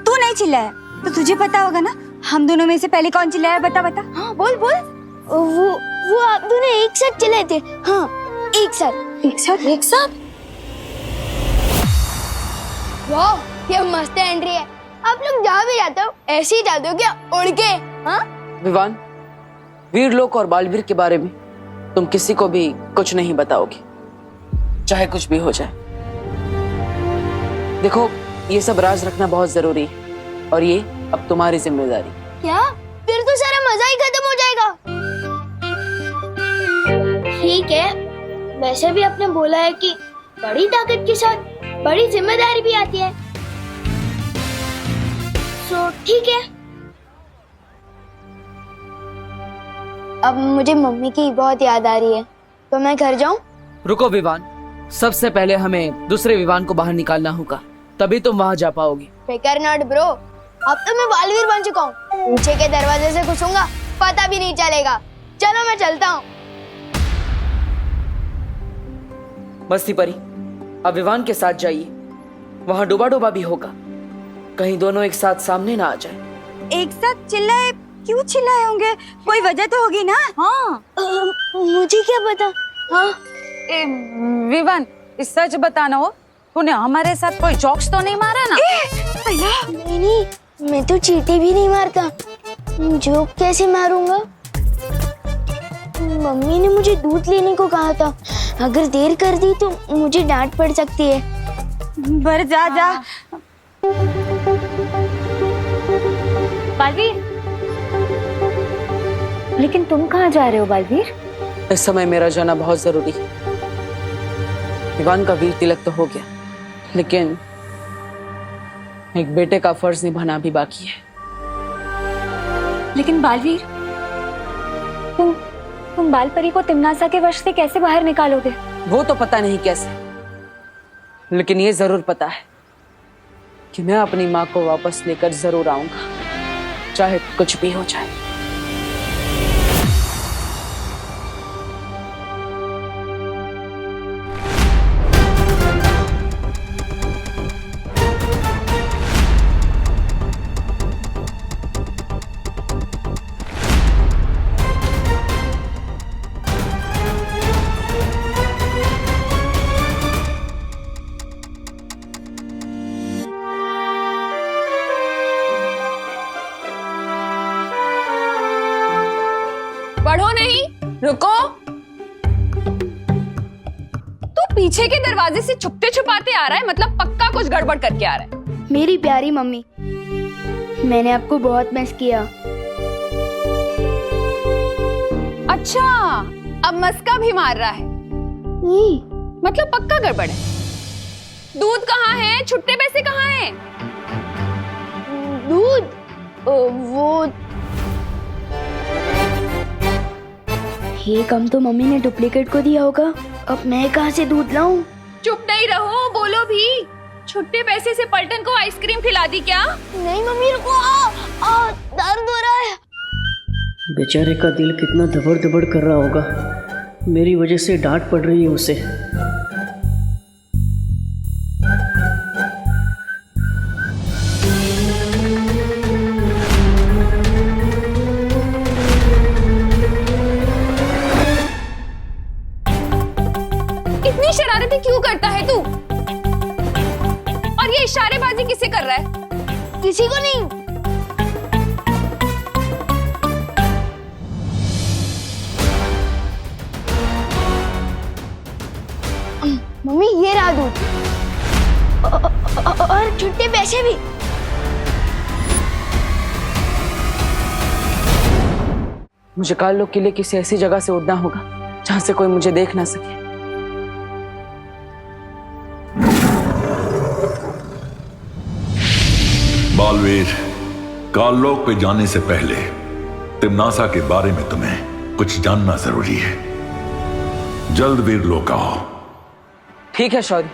तू नहीं चिल्लाया तो तुझे पता होगा ना। हम दोनों में से पहले कौन चिल्लाया? बता। हाँ, बोल। वो आप दोनों एक साथ चिल्लाए थे। हाँ, एक साथ। वाह, ये मस्त एंट्री है। आप लोग जहाँ भी जाते हो ऐसे ही जाते हो क्या, उड़ के? हाँ विवान, वीरलोक और बालवीर के बारे में तुम किसी को भी कुछ नहीं बताओगे, चाहे कुछ भी हो जाए। देखो, ये सब राज रखना बहुत जरूरी है और ये अब तुम्हारी जिम्मेदारी। क्या? फिर तो सारा मजा ही खत्म हो जाएगा। ठीक है, वैसे भी आपने बोला है कि बड़ी ताकत के साथ बड़ी जिम्मेदारी भी आती है, तो ठीक है। अब मुझे मम्मी की बहुत याद आ रही है, तो मैं घर जाऊं? रुको विवान, सबसे पहले हमें दूसरे विवान को बाहर निकालना होगा, तभी तुम वहां जा पाओगी। फिकर नॉट ब्रो, अब तो मैं बालवीर बन चुका हूँ। पीछे के दरवाजे से घुसूंगा, पता भी नहीं चलेगा। चलो मैं चलता हूँ। मस्ती परी, अब विवान के साथ जाइए, वहां डूबा डूबा भी होगा, कहीं दोनों एक साथ सामने ना आ जाए। एक साथ चिल्लाए? क्यों चिल्लाए होंगे? कोई वजह तो होगी ना। हाँ, मुझे क्या पता। हाँ, विवान, सच बताना हो, तूने हमारे साथ कोई जोक्स तो नहीं मारा ना? नहीं, मैं तो चींटी भी नहीं मारता। जोक कैसे मारूंगा? मम्मी ने मुझे दूध लेने को कहा था, अगर देर कर दी तो मुझे डांट पड़ सकती है। बर जा। बालवीर, लेकिन तुम कहाँ जा रहे हो बालवीर? इस समय मेरा जाना बहुत जरूरी है। विवान का वीर तिलक तो हो गया, लेकिन एक बेटे का फर्ज निभाना भी बाकी है। लेकिन बालवीर, तुम बालपरी को तिमनासा के वश से कैसे बाहर निकालोगे? वो तो पता नहीं कैसे, लेकिन ये जरूर पता है कि मैं अपनी माँ को वापस लेकर जरूर आऊंगा, चाहे कुछ भी हो जाए। पढ़ो नहीं, रुको। तू पीछे के दरवाजे से छुपते छुपाते आ रहा है, मतलब पक्का कुछ गड़बड़ करके आ रहा है। मेरी प्यारी मम्मी, मैंने आपको बहुत मिस किया। अच्छा, अब मस्का भी मार रहा है। मतलब पक्का गड़बड़ है। दूध कहाँ है? छुट्टे पैसे कहाँ हैं? दूध वो ये कम तो मम्मी ने डुप्लीकेट को दिया होगा। अब मैं कहाँ से दूध लाऊं? चुप नहीं रहो, बोलो भी। छुट्टे पैसे से पलटन को आइसक्रीम खिला दी क्या? नहीं मम्मी, रुको। दर्द हो रहा है। बेचारे का दिल कितना दबड़ दबड़ कर रहा होगा। मेरी वजह से डांट पड़ रही है उसे। इतनी शरारतें क्यों करता है तू? और ये इशारेबाजी किसे कर रहा है? किसी को नहीं। मम्मी, ये रहा दूध और छुट्टे पैसे भी। मुझे काल्लो किले किसी ऐसी जगह से उड़ना होगा जहां से कोई मुझे देख ना सके। बालवीर, काललोक पे जाने से पहले तिमनासा के बारे में तुम्हें कुछ जानना जरूरी है। जल्द वीरलोक आओ। ठीक है शौर्य।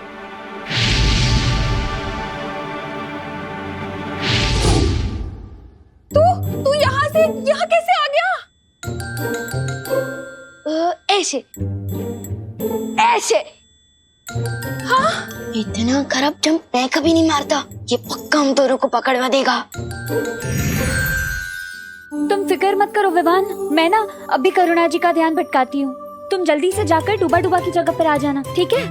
तू यहाँ कैसे आ गया? ऐसे ऐसे। हाँ? इतना खराब जंप मैं कभी नहीं मारता। ये पक्का हम दोनों को पकड़वा देगा। तुम फिक्र मत करो विवान, मैं ना अभी करुणा जी का ध्यान भटकाती हूँ। तुम जल्दी से जाकर डूबा डूबा की जगह पर आ जाना, ठीक है?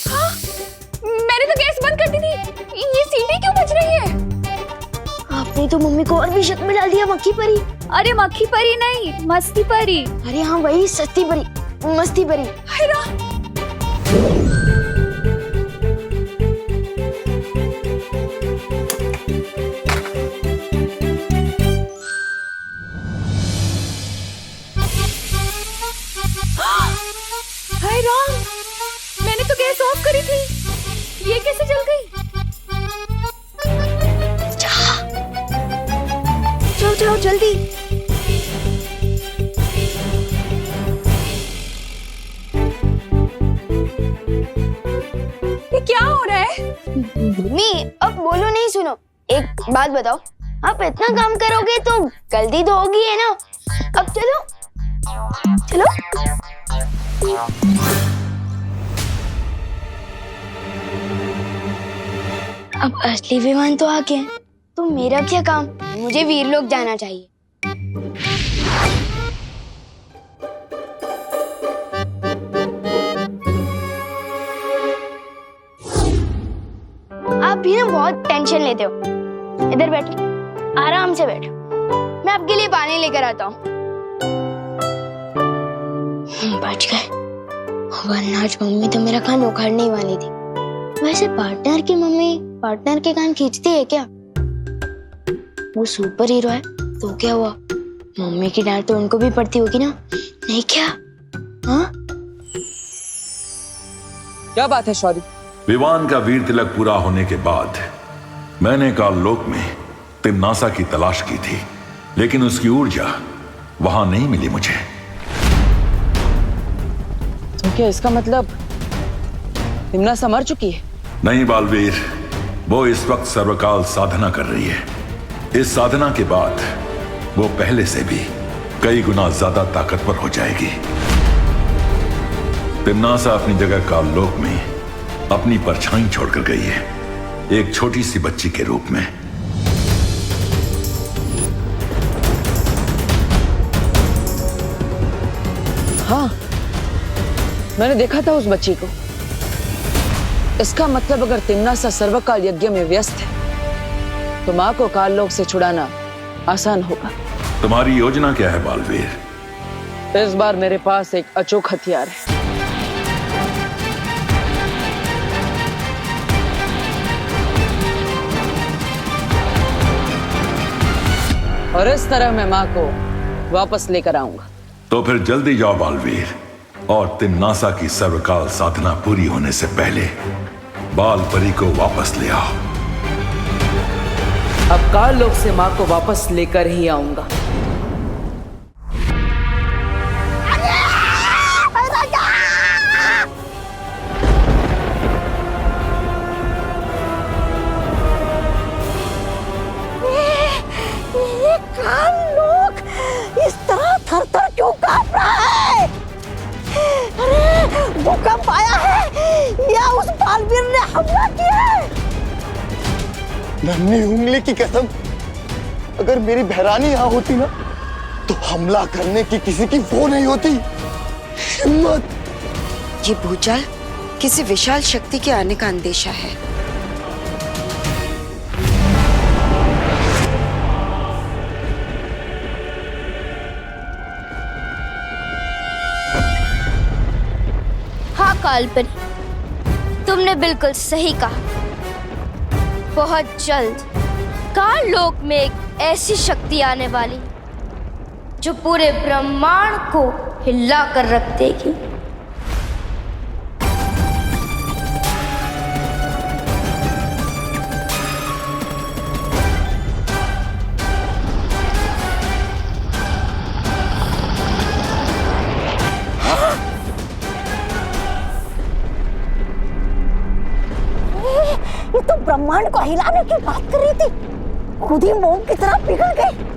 हाँ? मैंने तो गैस बंद कर दी थी। ये सीटी क्यों बज रही है? आपने तो मम्मी को और भी शक में डाल दिया। मक्खी परी। अरे मक्खी परी नहीं, मस्ती परी। अरे हाँ, वही सस्ती परी, मस्ती परी। हाय राम, मैंने तो गैस ऑफ करी थी, ये कैसे जल गई? जाओ जाओ जल्दी। ये क्या हो रहा है? मम्मी, अब बोलो नहीं, सुनो। एक बात बताओ, आप इतना काम करोगे तो गलती तो होगी है ना? अब चलो चलो। अब असली विमान तो आ गया, तो मेरा क्या काम? मुझे वीरलोक जाना चाहिए। आप भी ना बहुत टेंशन लेते हो। इधर बैठो, आराम से बैठो। मैं आपके लिए पानी लेकर आता हूँ। बच गए, वरना आज मम्मी तो मेरा कान उखाड़ने वाली थी। वैसे पार्टनर की मम्मी पार्टनर के कान खींचती है क्या? वो सुपर हीरो है तो क्या हुआ, मम्मी की डांट तो उनको भी पड़ती होगी ना, नहीं क्या? हाँ? क्या बात है शौर्य? विवान का वीर तिलक पूरा होने के बाद मैंने काललोक में तिम्नासा की तलाश की थी, लेकिन उसकी ऊर्जा वहां नहीं मिली मुझे। तो क्या इसका मतलब तिम्नासा मर चुकी है? नहीं बालवीर, वो इस वक्त सर्वकाल साधना कर रही है। इस साधना के बाद वो पहले से भी कई गुना ज्यादा ताकतवर हो जाएगी। तिम्नासा अपनी जगह काललोक में अपनी परछाई छोड़कर गई है, एक छोटी सी बच्ची के रूप में। हाँ, मैंने देखा था उस बच्ची को। इसका मतलब अगर तिम्नासा सर्वकाल यज्ञ में व्यस्त है तो माँ को काललोक से छुड़ाना आसान होगा। तुम्हारी योजना क्या है बालवीर? इस बार मेरे पास एक अचूक हथियार है। और इस तरह मैं माँ को वापस लेकर आऊंगा। तो फिर जल्दी जाओ बालवीर, और तिम्नासा की सर्वकाल साधना पूरी होने से पहले बाल परी को वापस ले आओ। अब काललोक से माँ को वापस लेकर ही आऊंगा। ये काललोक इस तरह थर-थर क्यों कांप रहा है? अरे भूकंप आया है या उस बालवीर ने हमला किया है? नन्ही उंगली की कसम, अगर मेरी बहरानी यहाँ होती ना तो हमला करने की किसी की वो नहीं होती हिम्मत। ये भूचाल किसी विशाल शक्ति के आने का अंदेशा है। हाँ कालपरी, तुमने बिल्कुल सही कहा। बहुत जल्द काललोक में एक ऐसी शक्ति आने वाली जो पूरे ब्रह्मांड को हिला कर रख देगी। ये तो ब्रह्मांड को हिलाने की बात कर रही थी, खुद ही मोम की तरह पिघल गई।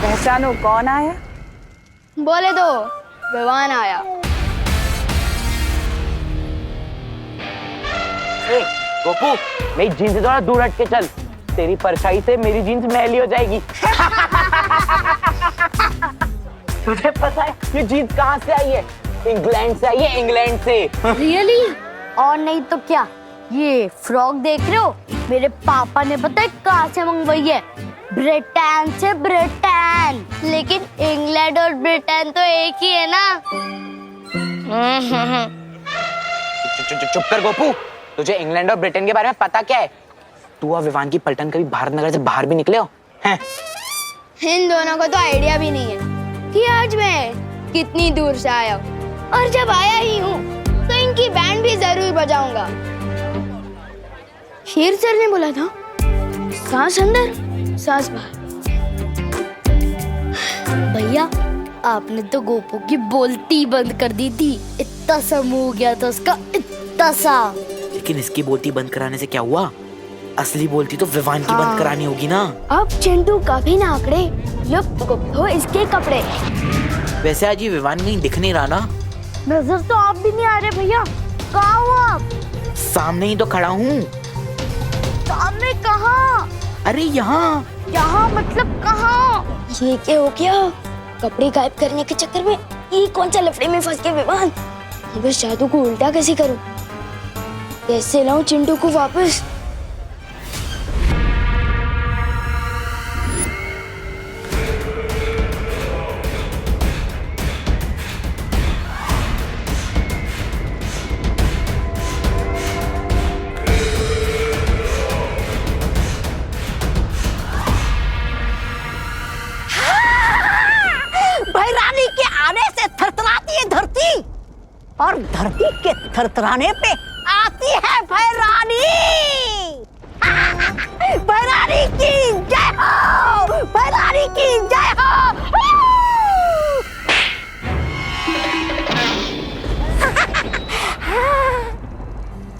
पहचानो कौन आया? बोले दो, विवान आया। गोपू, मेरी जीन्स से थोड़ा दूर हट के चल, तेरी परछाई से मेरी जीन्स मैली हो जाएगी। तुझे पता है ये जीन्स कहाँ से आई है? इंग्लैंड से आई है, इंग्लैंड से। रियली? और नहीं तो क्या, ये फ्रॉक देख रहे हो, मेरे पापा ने पता है कहाँ से मंगवाई है? ब्रिटेन से। ब्रिटेन, लेकिन इंग्लैंड और ब्रिटेन तो एक ही है ना। चुप कर गोपू, तुझे इंग्लैंड और ब्रिटेन के बारे में पता क्या है? तू और विवान की पलटन कभी भारत नगर से बाहर भी निकले हो? हैं? इन दोनों को तो आइडिया भी नहीं है कि आज मैं कितनी दूर से आया हूँ, और जब आया ही हूँ तो इनकी बैंड भी जरूर बजाऊंगा। शेर सर ने बोला था, सांस अंदर सांस बाहर। भैया, आपने तो गोपू की बोलती बंद कर दी थी, इतना सा मुंह हो गया था उसका, इतना सा। लेकिन इसकी बोलती बंद कराने से क्या हुआ? असली बोलती तो विवान की बंद करानी होगी ना। अब चिंटू कभी ना आकड़े, लुप्त गुप्त हो इसके कपड़े। वैसे आज ये विवान कहीं दिख नहीं रहा ना। नजर तो आप भी नहीं आ रहे भैया, कहाँ हो आप? सामने ही तो खड़ा हूँ। सामने कहाँ? अरे यहाँ। यहाँ मतलब कहाँ? ये क्या हो गया? कपड़े गायब करने के चक्कर में ये कौन सा लफड़े में फंस गए विवान? अब इस जादू को उल्टा कैसे करूं? कैसे लाऊं चिंटू को वापस? भैरानी के आने से थरथराती है धरती, और धरती के थरथराने पे आती है भैरानी। भैरानी की जय हो, भैरानी की जय हो।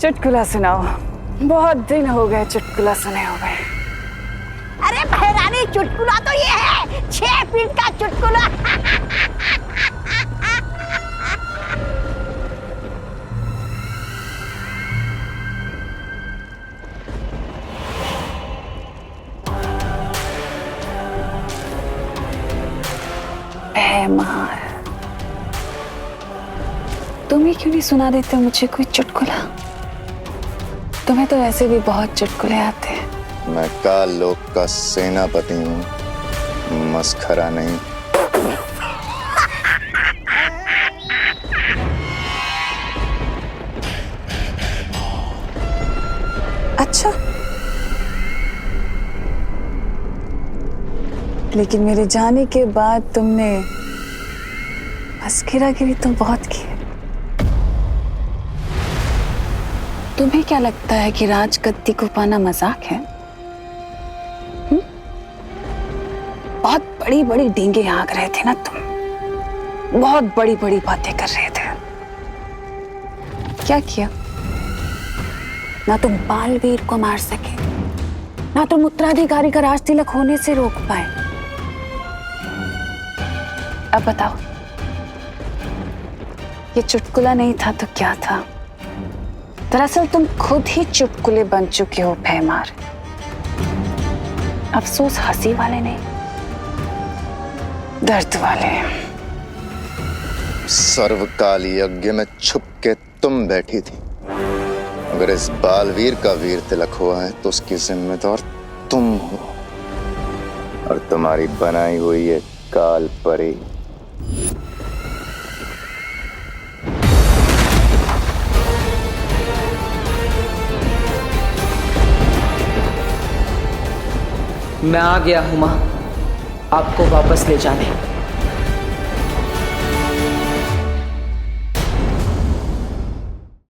चुटकुला सुनाओ, बहुत दिन हो गए चुटकुला सुने हुए। अरे भैरानी, चुटकुला तो ये है 6 फीट का चुटकुला। मार, तुम ही क्यों नहीं सुना देते मुझे कोई चुटकुला? तुम्हें तो ऐसे भी बहुत चुटकुले आते हैं। मैं काल लोक का सेनापति हूँ, मस्खरा नहीं। अच्छा, लेकिन मेरे जाने के बाद तुमने मस्खरागिरी तो बहुत की है। तुम्हें क्या लगता है कि राजगद्दी को पाना मजाक है? बहुत बड़ी बड़ी डींगे हाँक रहे थे ना तुम, बहुत बड़ी बड़ी बातें कर रहे थे। क्या किया? ना तुम बालवीर को मार सके, ना तुम उत्तराधिकारी का राज तिलक होने से रोक पाए। अब बताओ, ये चुटकुला नहीं था तो क्या था? दरअसल तुम खुद ही चुटकुले बन चुके हो भैमार। अफसोस हंसी वाले नहीं, दर्द वाले। सर्वकाल यज्ञ में छुप के तुम बैठी थी। अगर इस बालवीर का वीर तिलक हुआ है तो उसकी जिम्मेदार तुम हो, और तुम्हारी बनाई हुई ये काल परी। मैं आ गया हूं मां, आपको वापस ले जाने।